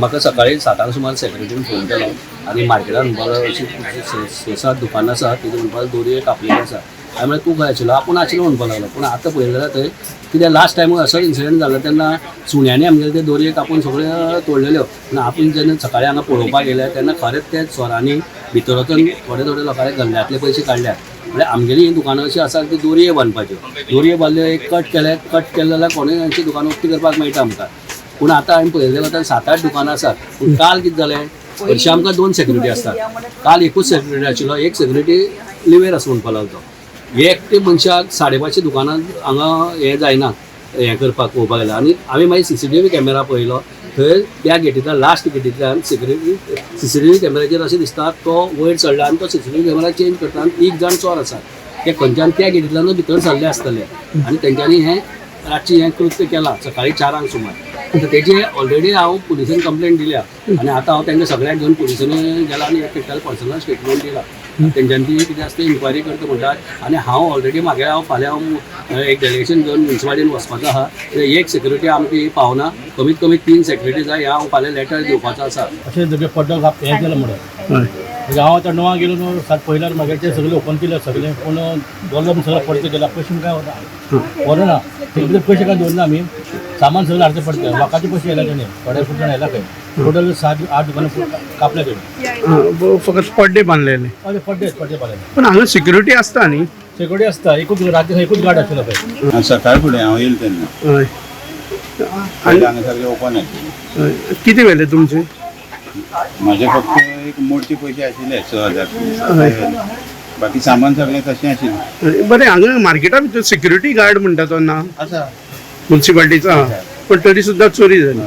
म्हाका सकाळी 7 सुमार सेक्रेटरीन फोन केलो आनी मार्केटान म्हणपाक अशी 6-7 दुकानां आसा तितून म्हणपाक दोरये कापलेली आसा. हांवें म्हळ्यार तूं खंय आशिल्लो आपूण आशिल्लो म्हणपाक लागलो. पूण आतां पळयलें जाल्यार थंय कित्याक लास्ट टायम असो इन्सिडंट जालो तेन्ना सुण्यांनी आमगेले ते दोरये कापून सगळ्यो तोडलेल्यो. आनी आपूण जेन्ना सकाळी हांगा पळोवपाक गेले तेन्ना खरेंच ते चोरांनी भितर वचून थोडे लोकांनी गल्ल्यांतले पयशे काडल्यात. म्हणजे आमगेली ही दुकानां अशी आसा की दोरये बांदपाच्यो, दोरये बांदल्यो एक कट केले जाल्यार कोणूय अशी दुकानां उक्ती करपाक मेळटा आमकां. पूण आतां हांवें पळयलें वता 7-8 दुकानां आसात. पूण काल कितें जालें, हरशीं आमकां 2 सेक्युरिटी आसतात. काल एकूच सेक्युरिटी आशिल्लो, एक सेक्युरिटी लिव्हेर आसा म्हणपाक लागलो. एकटे मनशाक 550 दुकानां हांगा हें जायना हें करपाक पळोवपाक गेल्यार. आनी हांवें मागीर CCTV कॅमेरा पळयलो थंय त्या गेटींतल्यान लास्ट गेटींतल्यान CCTV कॅमेराचेर अशें दिसता तो वयर चडला आनी तो CCTV कॅमेरा चेंज करता आनी 1 जाण चोर आसा ते खंयच्यान त्या गेटींतल्यान भितर सरले आसतले आनी तेंच्यांनी हें रातची हें कृत्य केलां सकाळी 4 सुमार. तेजे ऑलरेडी हांव पुलिसांनी कंप्लेंट दिल्या आनी आतां हांव तेंकां सगळ्यांक घेवन पुलिसांनी गेला आनी एक पर्सनल स्टेटमेंट दिला. तेंच्यांनी कितें आसता इन्क्वायरी करता म्हणटात आनी हांव ऑलरेडी हांव फाल्यां एक डेलिगेशन घेवन म्युन्सिपालिटीन वचपाचो आहा. एक सेक्युरिटी आमची पावना, कमीत कमी 3 सेक्युरिटी जाय. हांव फाल्यां लेटर दिवपाचो आसा. अशें जर पड्डो हें केलो म्हणून म्हणजे हांव आतां 9 गेलो न्हू 7 पयल्यार मागीर ते सगळें ओपन केलें सगळें. पूण दोल्लो सगळो पडतो गेला पयशे काय वता व्हरना ते पयशे काय दवरना आमी. सामान सगळें हाडचें पडटा. लोकांचे पयशे येयला तेणी थोड्या फुटान येयला खंय. टोटल 7-8 दुकानां कापल्या तेणी. फकत पड्डे बांदलेले. हय पड्डे बांदले. पण हांगा सिक्युरिटी आसता न्ही? सिक्युरिटी आसता. एकूच राती एकूच गार्ड आसलो खंय. सकाळी फुडें हांव येयलो तेन्ना हय. हांगा सगळें ओपन आशिल्लें. किती व्हेले तुमचे? म्हाजे फक्त एक मोडचे पयशे आशिल्ले 6,000. बाकी सामान सगळें तशें आशिल्लें. बरें हांगा मार्केटा भितर सिक्युरिटी गार्ड म्हणटा तो ना आसा म्युन्सिपालिटीचा, पण तरी सुद्दां चोरी जाली.